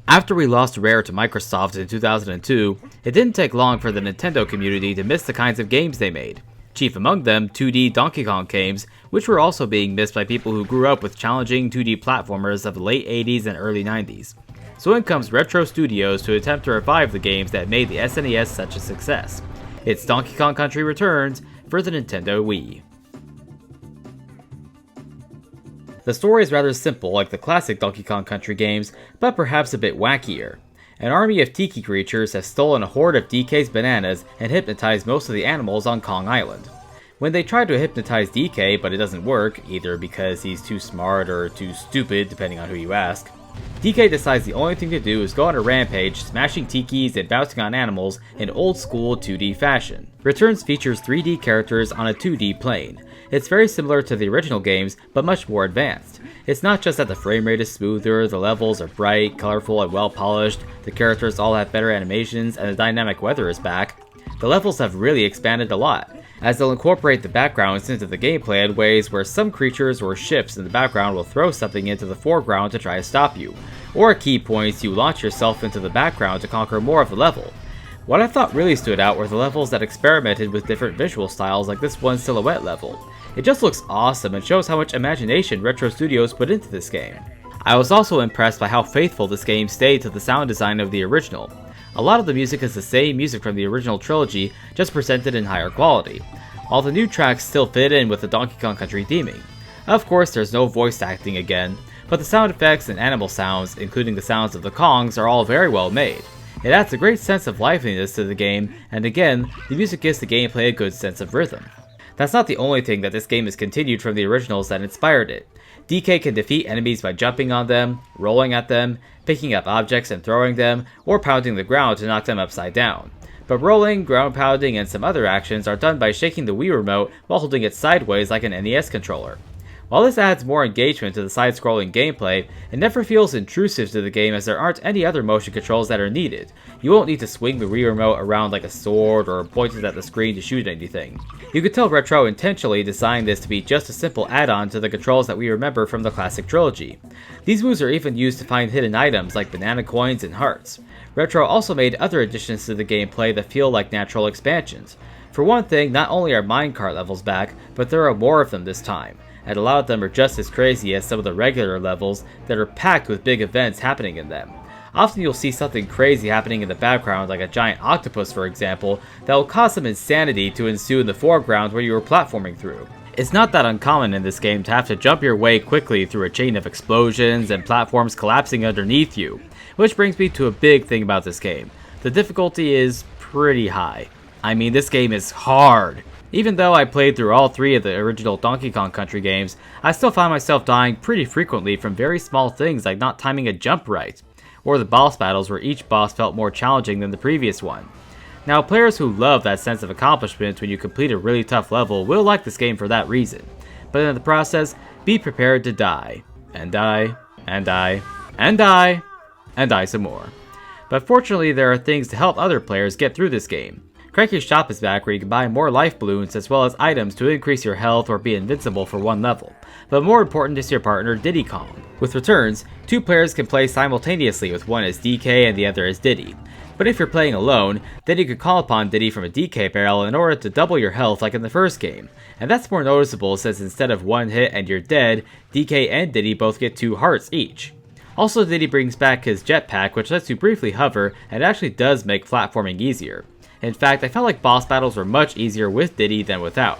After we lost Rare to Microsoft in 2002, it didn't take long for the Nintendo community to miss the kinds of games they made. Chief among them, 2D Donkey Kong games, which were also being missed by people who grew up with challenging 2D platformers of the late 80s and early 90s. So in comes Retro Studios to attempt to revive the games that made the SNES such a success. It's Donkey Kong Country Returns for the Nintendo Wii. The story is rather simple like the classic Donkey Kong Country games, but perhaps a bit wackier. An army of tiki creatures has stolen a horde of DK's bananas and hypnotized most of the animals on Kong Island. When they try to hypnotize DK but it doesn't work, either because he's too smart or too stupid depending on who you ask, DK decides the only thing to do is go on a rampage, smashing tikis and bouncing on animals in old school 2D fashion. Returns features 3D characters on a 2D plane. It's very similar to the original games, but much more advanced. It's not just that the frame rate is smoother, the levels are bright, colorful, and well polished, the characters all have better animations, and the dynamic weather is back. The levels have really expanded a lot, as they'll incorporate the backgrounds into the gameplay in ways where some creatures or ships in the background will throw something into the foreground to try to stop you, or at key points you launch yourself into the background to conquer more of the level. What I thought really stood out were the levels that experimented with different visual styles like this one silhouette level. It just looks awesome and shows how much imagination Retro Studios put into this game. I was also impressed by how faithful this game stayed to the sound design of the original. A lot of the music is the same music from the original trilogy, just presented in higher quality, while the new tracks still fit in with the Donkey Kong Country theming. Of course, there's no voice acting again, but the sound effects and animal sounds, including the sounds of the Kongs, are all very well made. It adds a great sense of liveliness to the game, and again, the music gives the gameplay a good sense of rhythm. That's not the only thing that this game has continued from the originals that inspired it. DK can defeat enemies by jumping on them, rolling at them, picking up objects and throwing them, or pounding the ground to knock them upside down. But rolling, ground pounding, and some other actions are done by shaking the Wii Remote while holding it sideways like an NES controller. While this adds more engagement to the side-scrolling gameplay, it never feels intrusive to the game as there aren't any other motion controls that are needed. You won't need to swing the Wii Remote around like a sword or point it at the screen to shoot anything. You could tell Retro intentionally designed this to be just a simple add-on to the controls that we remember from the classic trilogy. These moves are even used to find hidden items like banana coins and hearts. Retro also made other additions to the gameplay that feel like natural expansions. For one thing, not only are minecart levels back, but there are more of them this time, and a lot of them are just as crazy as some of the regular levels that are packed with big events happening in them. Often you'll see something crazy happening in the background, like a giant octopus for example, that will cause some insanity to ensue in the foreground where you are platforming through. It's not that uncommon in this game to have to jump your way quickly through a chain of explosions and platforms collapsing underneath you, which brings me to a big thing about this game. The difficulty is pretty high. I mean, this game is hard. Even though I played through all three of the original Donkey Kong Country games, I still found myself dying pretty frequently from very small things like not timing a jump right, or the boss battles where each boss felt more challenging than the previous one. Now, players who love that sense of accomplishment when you complete a really tough level will like this game for that reason, but in the process, be prepared to die, and die, and die, and die, and die some more. But fortunately, there are things to help other players get through this game. Cranky's Shop is back where you can buy more life balloons as well as items to increase your health or be invincible for one level. But more important is your partner Diddy Kong. With Returns, two players can play simultaneously with one as DK and the other as Diddy. But if you're playing alone, then you can call upon Diddy from a DK barrel in order to double your health like in the first game. And that's more noticeable since instead of one hit and you're dead, DK and Diddy both get 2 hearts each. Also, Diddy brings back his jetpack, which lets you briefly hover and actually does make platforming easier. In fact, I felt like boss battles were much easier with Diddy than without.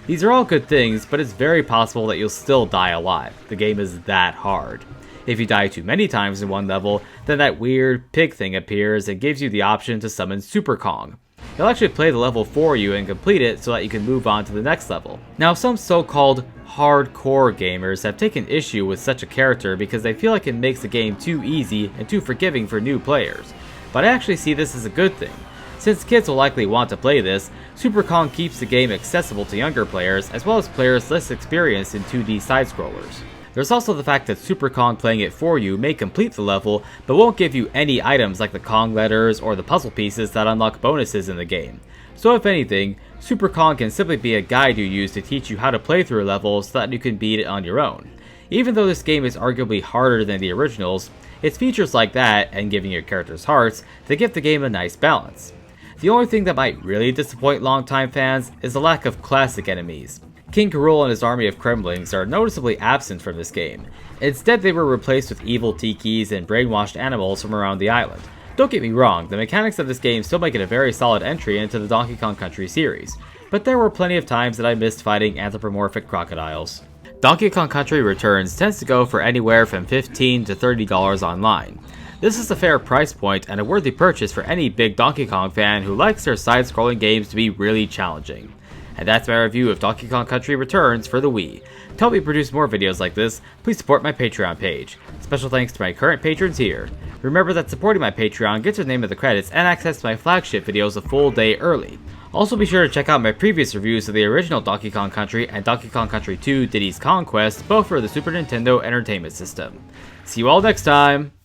These are all good things, but it's very possible that you'll still die a lot. The game is that hard. If you die too many times in one level, then that weird pig thing appears and gives you the option to summon Super Kong. He'll actually play the level for you and complete it so that you can move on to the next level. Now, some so-called hardcore gamers have taken issue with such a character because they feel like it makes the game too easy and too forgiving for new players. But I actually see this as a good thing. Since kids will likely want to play this, Super Kong keeps the game accessible to younger players as well as players less experienced in 2D side-scrollers. There's also the fact that Super Kong playing it for you may complete the level, but won't give you any items like the Kong letters or the puzzle pieces that unlock bonuses in the game. So if anything, Super Kong can simply be a guide you use to teach you how to play through a level so that you can beat it on your own. Even though this game is arguably harder than the originals, it's features like that, and giving your characters hearts, that give the game a nice balance. The only thing that might really disappoint longtime fans is the lack of classic enemies. King K. Rool and his army of Kremlings are noticeably absent from this game. Instead, they were replaced with evil tikis and brainwashed animals from around the island. Don't get me wrong, the mechanics of this game still make it a very solid entry into the Donkey Kong Country series, but there were plenty of times that I missed fighting anthropomorphic crocodiles. Donkey Kong Country Returns tends to go for anywhere from $15 to $30 online. This is a fair price point and a worthy purchase for any big Donkey Kong fan who likes their side-scrolling games to be really challenging. And that's my review of Donkey Kong Country Returns for the Wii. To help me produce more videos like this, please support my Patreon page. Special thanks to my current patrons here. Remember that supporting my Patreon gets your name in the credits and access to my flagship videos a full day early. Also be sure to check out my previous reviews of the original Donkey Kong Country and Donkey Kong Country 2 Diddy's Conquest, both for the Super Nintendo Entertainment System. See you all next time!